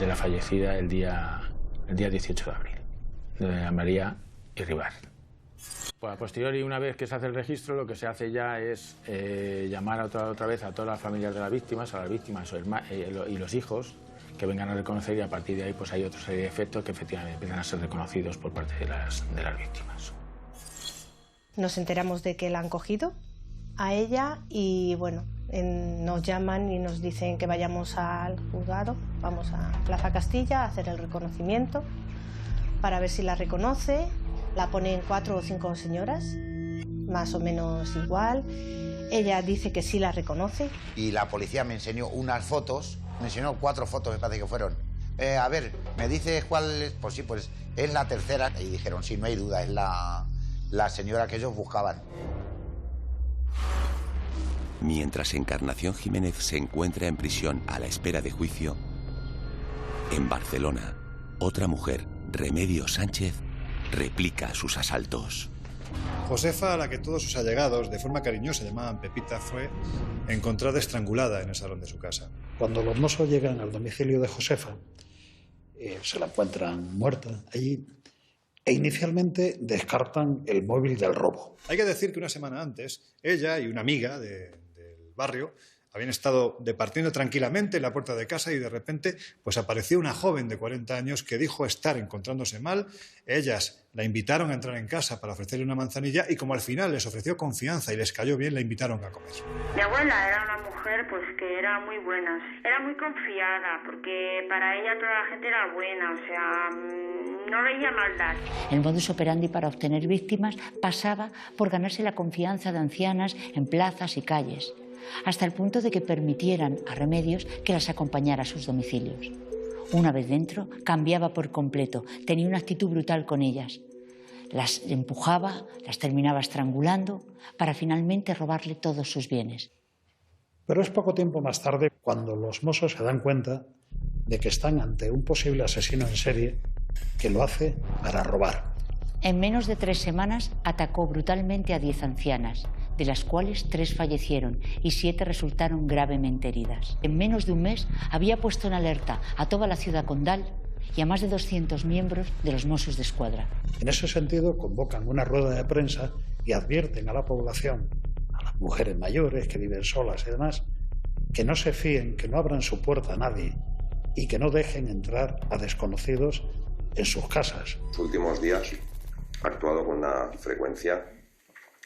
la fallecida el día 18 de abril, de doña María Iribarren. Pues a posteriori, una vez que se hace el registro, lo que se hace ya es llamar otra vez a todas las familias de las víctimas, a las víctimas y los hijos, que vengan a reconocer, y a partir de ahí pues hay otra serie de efectos que efectivamente empiezan a ser reconocidos por parte de las víctimas. Nos enteramos de que la han cogido a ella y bueno, nos llaman y nos dicen que vayamos al juzgado, vamos a Plaza Castilla a hacer el reconocimiento para ver si la reconoce. La ponen 4 o 5 señoras, más o menos igual. Ella dice que sí la reconoce. Y la policía me enseñó unas fotos, me enseñó 4 fotos, me parece que fueron. A ver, ¿me dices cuál es? Pues sí, pues es la tercera. Y dijeron, sí, no hay duda, es la señora que ellos buscaban. Mientras Encarnación Jiménez se encuentra en prisión a la espera de juicio, en Barcelona, otra mujer, Remedios Sánchez, replica sus asaltos. Josefa, a la que todos sus allegados, de forma cariñosa, llamaban Pepita, fue encontrada estrangulada en el salón de su casa. Cuando los mozos llegan al domicilio de Josefa, se la encuentran muerta allí e inicialmente descartan el móvil del robo. Hay que decir que una semana antes, ella y una amiga del barrio habían estado departiendo tranquilamente en la puerta de casa y de repente pues apareció una joven de 40 años que dijo estar encontrándose mal. Ellas la invitaron a entrar en casa para ofrecerle una manzanilla y como al final les ofreció confianza y les cayó bien, la invitaron a comer. Mi abuela era una mujer pues que era muy buena, era muy confiada porque para ella toda la gente era buena, o sea, no veía maldad. El modus operandi para obtener víctimas pasaba por ganarse la confianza de ancianas en plazas y calles, hasta el punto de que permitieran a Remedios que las acompañara a sus domicilios. Una vez dentro, cambiaba por completo, tenía una actitud brutal con ellas. Las empujaba, las terminaba estrangulando, para finalmente robarle todos sus bienes. Pero es poco tiempo más tarde cuando los mozos se dan cuenta de que están ante un posible asesino en serie que lo hace para robar. En menos de 3 semanas atacó brutalmente a 10 ancianas, de las cuales 3 fallecieron y 7 resultaron gravemente heridas. En menos de un mes había puesto en alerta a toda la ciudad condal y a más de 200 miembros de los Mossos d'Esquadra. En ese sentido, convocan una rueda de prensa y advierten a la población, a las mujeres mayores que viven solas y demás, que no se fíen, que no abran su puerta a nadie y que no dejen entrar a desconocidos en sus casas. En los últimos días ha actuado con una frecuencia,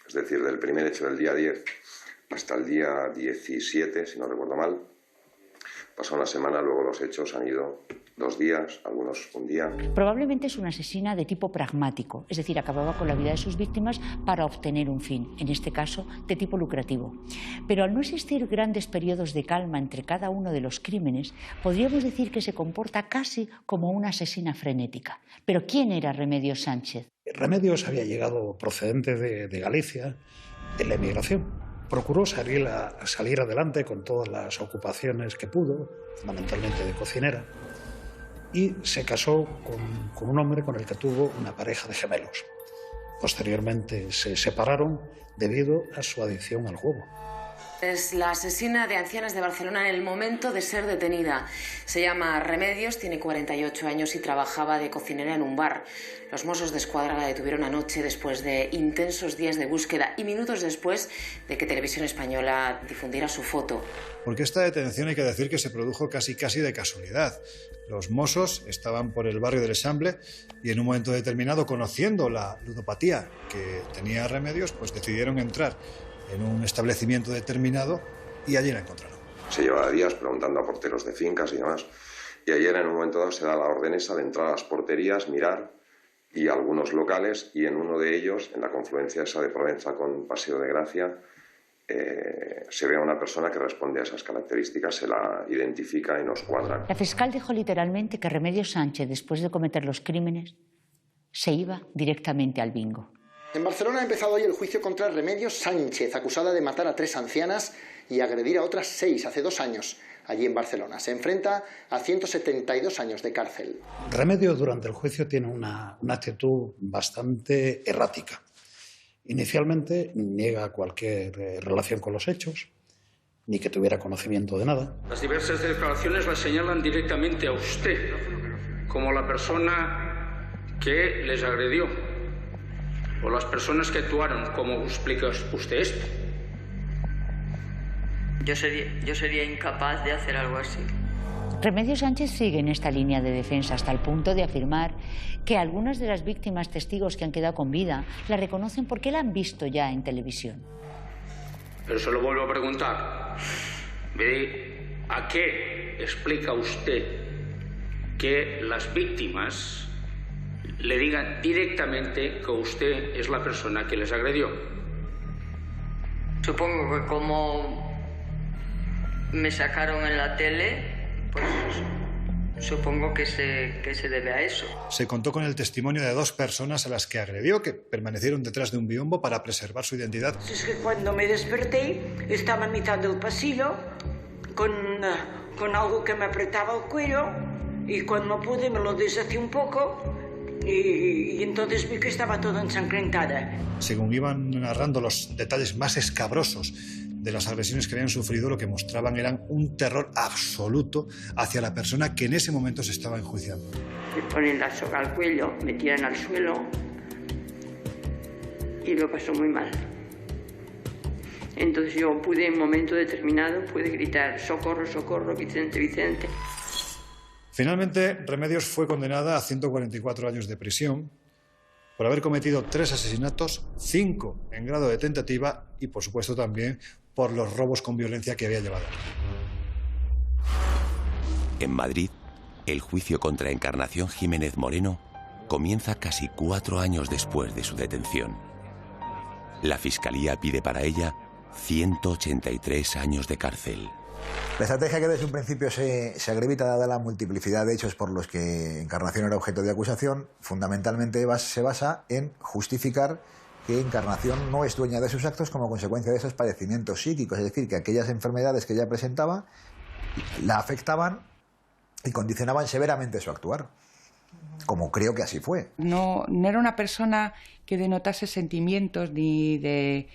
es decir, del primer hecho del día 10 hasta el día 17, si no recuerdo mal. Pasó una semana, luego los hechos han ido 2 días, algunos un día. Probablemente es una asesina de tipo pragmático, es decir, acababa con la vida de sus víctimas para obtener un fin, en este caso de tipo lucrativo. Pero al no existir grandes periodos de calma entre cada uno de los crímenes, podríamos decir que se comporta casi como una asesina frenética. ¿Pero quién era Remedios Sánchez? Remedios había llegado procedente de Galicia, en la emigración. Procuró salir adelante con todas las ocupaciones que pudo, fundamentalmente de cocinera, y se casó con un hombre con el que tuvo una pareja de gemelos. Posteriormente se separaron debido a su adicción al juego. Es la asesina de ancianas de Barcelona en el momento de ser detenida. Se llama Remedios, tiene 48 años y trabajaba de cocinera en un bar. Los Mossos d'Esquadra la detuvieron anoche después de intensos días de búsqueda y minutos después de que Televisión Española difundiera su foto. Porque esta detención hay que decir que se produjo casi de casualidad. Los Mossos estaban por el barrio del Eixample y en un momento determinado, conociendo la ludopatía que tenía Remedios, pues decidieron entrar en un establecimiento determinado y allí la encontraron. Se llevaba días preguntando a porteros de fincas y demás. Y ayer en un momento dado se da la orden esa de entrar a las porterías, mirar y algunos locales, y en uno de ellos, en la confluencia esa de Provenza con Paseo de Gracia, se ve a una persona que responde a esas características, se la identifica y nos cuadra. La fiscal dijo literalmente que Remedios Sánchez, después de cometer los crímenes, se iba directamente al bingo. En Barcelona ha empezado hoy el juicio contra Remedios Sánchez, acusada de matar a 3 ancianas y agredir a otras 6 hace 2 años, allí en Barcelona. Se enfrenta a 172 años de cárcel. Remedios durante el juicio tiene una actitud bastante errática. Inicialmente niega cualquier relación con los hechos, ni que tuviera conocimiento de nada. Las diversas declaraciones la señalan directamente a usted como la persona que les agredió, o las personas que actuaron. ¿Cómo explica usted esto? Yo sería incapaz de hacer algo así. Remedios Sánchez sigue en esta línea de defensa hasta el punto de afirmar que algunas de las víctimas testigos que han quedado con vida la reconocen porque la han visto ya en televisión. Pero se lo vuelvo a preguntar. ¿A qué explica usted que las víctimas le digan directamente que usted es la persona que les agredió? Supongo que como me sacaron en la tele, pues supongo que se debe a eso. Se contó con el testimonio de 2 personas a las que agredió, que permanecieron detrás de un biombo para preservar su identidad. Es que cuando me desperté, estaba a mitad del pasillo con algo que me apretaba el cuello, y cuando pude me lo deshací un poco y entonces vi que estaba toda ensangrentada. Según iban narrando los detalles más escabrosos de las agresiones que habían sufrido, lo que mostraban eran un terror absoluto hacia la persona que en ese momento se estaba enjuiciando. Me ponen la soga al cuello, me tiran al suelo y lo pasó muy mal. Entonces yo pude, en un momento determinado, pude gritar: socorro, socorro, Vicente, Vicente. Finalmente, Remedios fue condenada a 144 años de prisión por haber cometido 3 asesinatos, 5 en grado de tentativa y, por supuesto, también por los robos con violencia que había llevado. En Madrid, el juicio contra Encarnación Jiménez Moreno comienza casi 4 años después de su detención. La Fiscalía pide para ella 183 años de cárcel. La estrategia que desde un principio se agrevita, dada la multiplicidad de hechos por los que Encarnación era objeto de acusación, fundamentalmente se basa en justificar que Encarnación no es dueña de sus actos como consecuencia de esos padecimientos psíquicos, es decir, que aquellas enfermedades que ella presentaba la afectaban y condicionaban severamente su actuar, como creo que así fue. No era una persona que denotase sentimientos ni de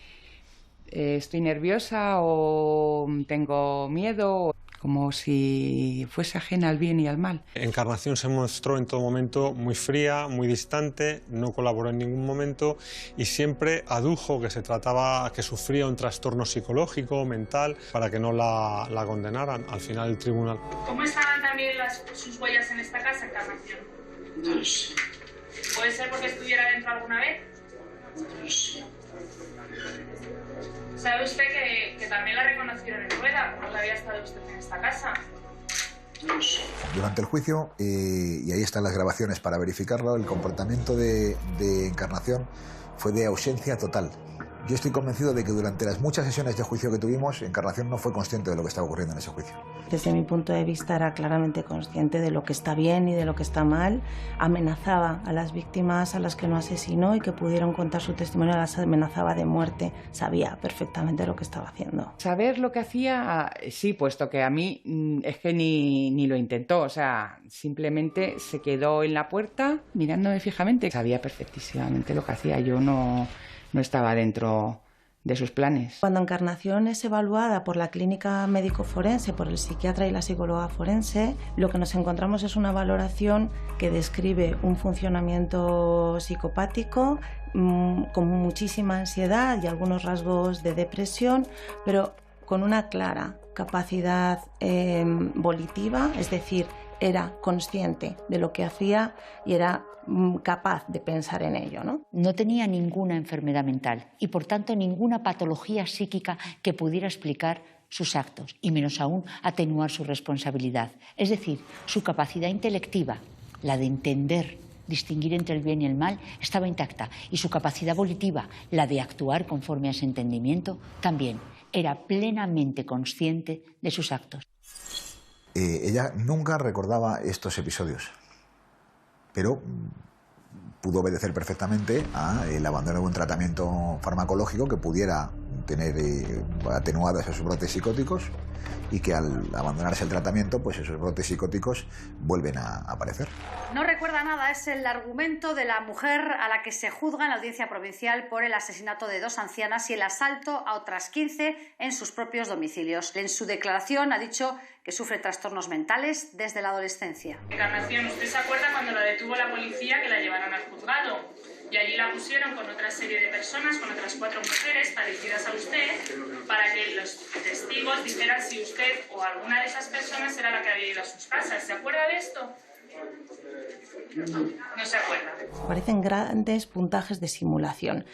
estoy nerviosa o tengo miedo, como si fuese ajena al bien y al mal. Encarnación se mostró en todo momento muy fría, muy distante, no colaboró en ningún momento y siempre adujo que sufría un trastorno psicológico, mental, para que no la condenaran al final el tribunal. ¿Cómo estaban también sus huellas en esta casa, Encarnación? No lo sé. ¿Puede ser porque estuviera dentro alguna vez? No lo sé. ¿Sabe usted que también la reconocieron en Rueda porque había estado usted en esta casa? Durante el juicio, y ahí están las grabaciones para verificarlo, el comportamiento de Encarnación fue de ausencia total. Yo estoy convencido de que durante las muchas sesiones de juicio que tuvimos, Encarnación no fue consciente de lo que estaba ocurriendo en ese juicio. Desde mi punto de vista era claramente consciente de lo que está bien y de lo que está mal. Amenazaba a las víctimas a las que no asesinó y que pudieron contar su testimonio, las amenazaba de muerte. Sabía perfectamente lo que estaba haciendo. Saber lo que hacía, sí, puesto que a mí es que ni lo intentó. O sea, simplemente se quedó en la puerta mirándome fijamente. Sabía perfectísimamente lo que hacía. Yo no estaba dentro de sus planes. Cuando Encarnación es evaluada por la clínica médico-forense, por el psiquiatra y la psicóloga forense, lo que nos encontramos es una valoración que describe un funcionamiento psicopático con muchísima ansiedad y algunos rasgos de depresión, pero con una clara capacidad volitiva, es decir, era consciente de lo que hacía y era capaz de pensar en ello, ¿no? No tenía ninguna enfermedad mental y, por tanto, ninguna patología psíquica que pudiera explicar sus actos y, menos aún, atenuar su responsabilidad. Es decir, su capacidad intelectiva, la de entender, distinguir entre el bien y el mal, estaba intacta y su capacidad volitiva, la de actuar conforme a ese entendimiento, también era plenamente consciente de sus actos. Ella nunca recordaba estos episodios, pero pudo obedecer perfectamente al abandono de un tratamiento farmacológico que pudiera tener atenuados esos brotes psicóticos y que al abandonarse el tratamiento, pues esos brotes psicóticos vuelven a aparecer. No recuerda nada, es el argumento de la mujer a la que se juzga en la audiencia provincial por el asesinato de 2 ancianas y el asalto a otras 15 en sus propios domicilios. En su declaración ha dicho que sufre trastornos mentales desde la adolescencia. Encarnación, ¿usted se acuerda cuando la detuvo la policía que la llevaron al juzgado? Y allí la pusieron con otra serie de personas, con otras 4 mujeres parecidas a usted, para que los testigos dijeran si usted o alguna de esas personas era la que había ido a sus casas. ¿Se acuerda de esto? No se acuerda. Parecen grandes puntajes de simulación.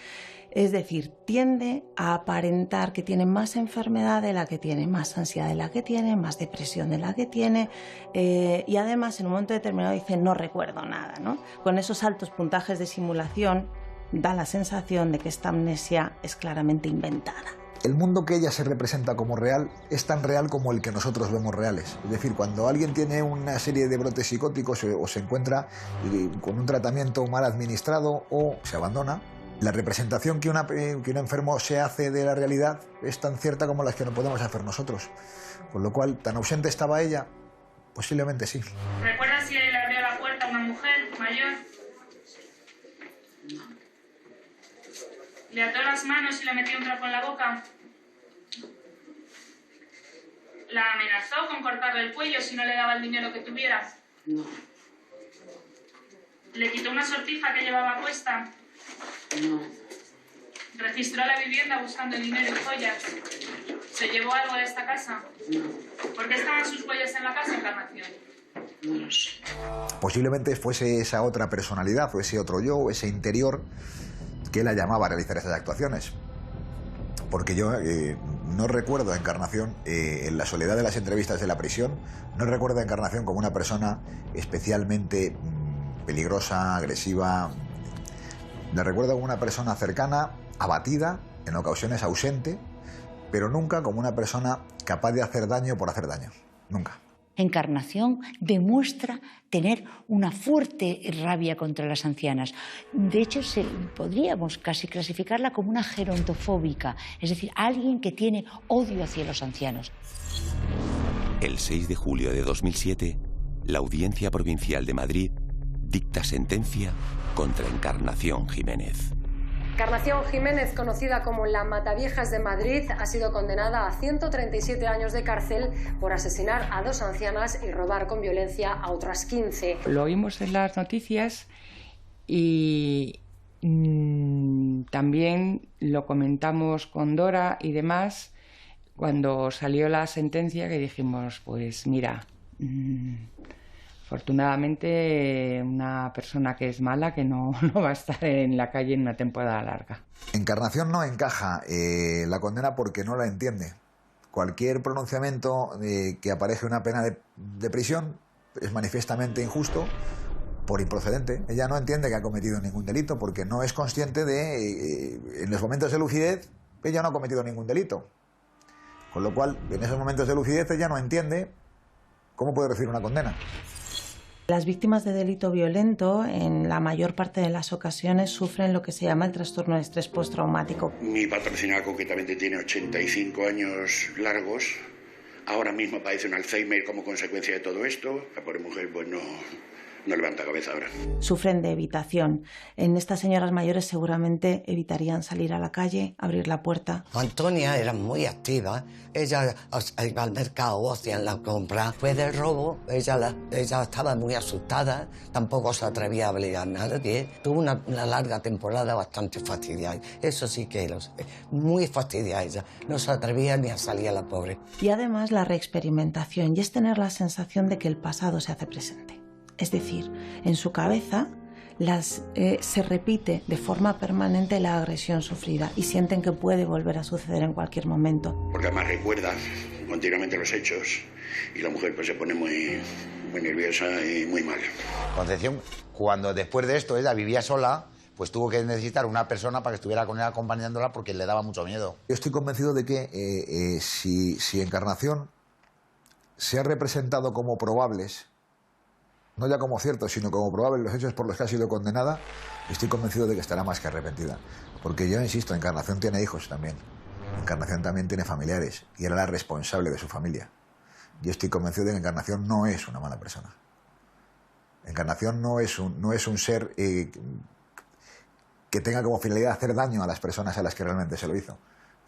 Es decir, tiende a aparentar que tiene más enfermedad de la que tiene, más ansiedad de la que tiene, más depresión de la que tiene, y además en un momento determinado dice no recuerdo nada, ¿no? Con esos altos puntajes de simulación da la sensación de que esta amnesia es claramente inventada. El mundo que ella se representa como real es tan real como el que nosotros vemos reales. Es decir, cuando alguien tiene una serie de brotes psicóticos o se encuentra con un tratamiento mal administrado o se abandona, la representación que un enfermo se hace de la realidad es tan cierta como las que no podemos hacer nosotros. Con lo cual, ¿tan ausente estaba ella? Posiblemente sí. ¿Recuerdas si le abrió la puerta a una mujer mayor? ¿Le ató las manos y le metió un trapo en la boca? ¿La amenazó con cortarle el cuello si no le daba el dinero que tuviera? No. ¿Le quitó una sortija que llevaba puesta? No. ¿Registró la vivienda buscando dinero y joyas? ¿Se llevó algo de esta casa? No. ¿Por qué estaban sus huellas en la casa, Encarnación? No lo sé. Posiblemente fuese esa otra personalidad o ese otro yo, o ese interior que la llamaba a realizar esas actuaciones. Porque yo no recuerdo a Encarnación, en la soledad de las entrevistas de la prisión, no recuerdo a Encarnación como una persona especialmente peligrosa, agresiva. La recuerdo como una persona cercana, abatida, en ocasiones ausente, pero nunca como una persona capaz de hacer daño por hacer daño. Nunca. Encarnación demuestra tener una fuerte rabia contra las ancianas. De hecho, podríamos casi clasificarla como una gerontofóbica, es decir, alguien que tiene odio hacia los ancianos. El 6 de julio de 2007, la Audiencia Provincial de Madrid dicta sentencia contra Encarnación Jiménez. Encarnación Jiménez, conocida como la Mataviejas de Madrid, ha sido condenada a 137 años de cárcel por asesinar a 2 ancianas y robar con violencia a otras 15. Lo oímos en las noticias y también lo comentamos con Dora y demás cuando salió la sentencia, que dijimos, pues mira, afortunadamente una persona que es mala, que no va a estar en la calle en una temporada larga. Encarnación no encaja la condena porque no la entiende. Cualquier pronunciamiento que apareje una pena de prisión es manifiestamente injusto por improcedente. Ella no entiende que ha cometido ningún delito porque no es consciente de, en los momentos de lucidez, ella no ha cometido ningún delito. Con lo cual, en esos momentos de lucidez, ella no entiende cómo puede recibir una condena. Las víctimas de delito violento, en la mayor parte de las ocasiones, sufren lo que se llama el trastorno de estrés postraumático. Mi patrocinada concretamente tiene 85 años largos. Ahora mismo padece un Alzheimer como consecuencia de todo esto. La pobre mujer pues no levanta cabeza ahora. Sufren de evitación. En estas señoras mayores seguramente evitarían salir a la calle, abrir la puerta. Antonia era muy activa. Ella iba al mercado, hacía la compra. Después del robo, ella estaba muy asustada. Tampoco se atrevía a hablar a nadie. Tuvo una larga temporada bastante fastidiada. Eso sí que muy fastidiada ella. No se atrevía ni a salir a la pobre. Y además la reexperimentación, y es tener la sensación de que el pasado se hace presente. Es decir, en su cabeza se repite de forma permanente la agresión sufrida y sienten que puede volver a suceder en cualquier momento. Porque además recuerda continuamente los hechos y la mujer pues se pone muy nerviosa y muy mal. Concepción, cuando después de esto ella vivía sola, pues tuvo que necesitar una persona para que estuviera con ella acompañándola porque le daba mucho miedo. Yo estoy convencido de que si Encarnación se ha representado como probables, no ya como ciertos, sino como probables los hechos por los que ha sido condenada, estoy convencido de que estará más que arrepentida. Porque yo insisto, Encarnación tiene hijos también. Encarnación también tiene familiares y era la responsable de su familia. Yo estoy convencido de que Encarnación no es una mala persona. Encarnación no es un ser que tenga como finalidad hacer daño a las personas a las que realmente se lo hizo.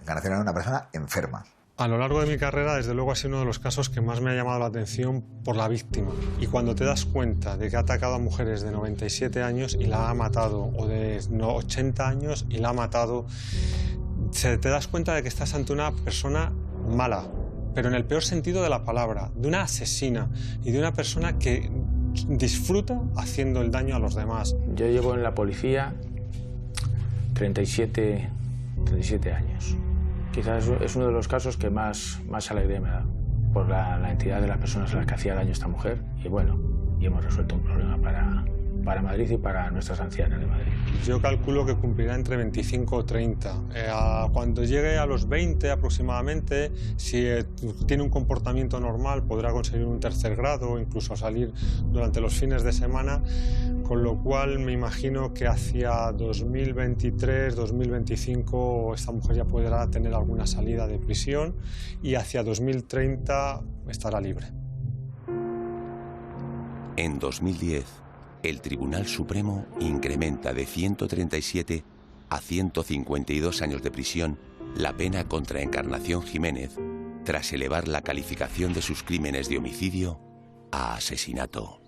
Encarnación era una persona enferma. A lo largo de mi carrera, desde luego, ha sido uno de los casos que más me ha llamado la atención por la víctima. Y cuando te das cuenta de que ha atacado a mujeres de 97 años y la ha matado, o de 80 años y la ha matado, te das cuenta de que estás ante una persona mala, pero en el peor sentido de la palabra, de una asesina y de una persona que disfruta haciendo el daño a los demás. Yo llevo en la policía 37 años. Quizás es uno de los casos que más alegría me da, por la entidad de las personas a las que hacía daño esta mujer. Y bueno, y hemos resuelto un problema para Madrid y para nuestras ancianas de Madrid. Yo calculo que cumplirá entre 25 o 30. Cuando llegue a los 20 aproximadamente, si tiene un comportamiento normal, podrá conseguir un tercer grado o incluso salir durante los fines de semana, con lo cual me imagino que hacia 2023, 2025 esta mujer ya podrá tener alguna salida de prisión y hacia 2030 estará libre. En 2010, el Tribunal Supremo incrementa de 137 a 152 años de prisión la pena contra Encarnación Jiménez tras elevar la calificación de sus crímenes de homicidio a asesinato.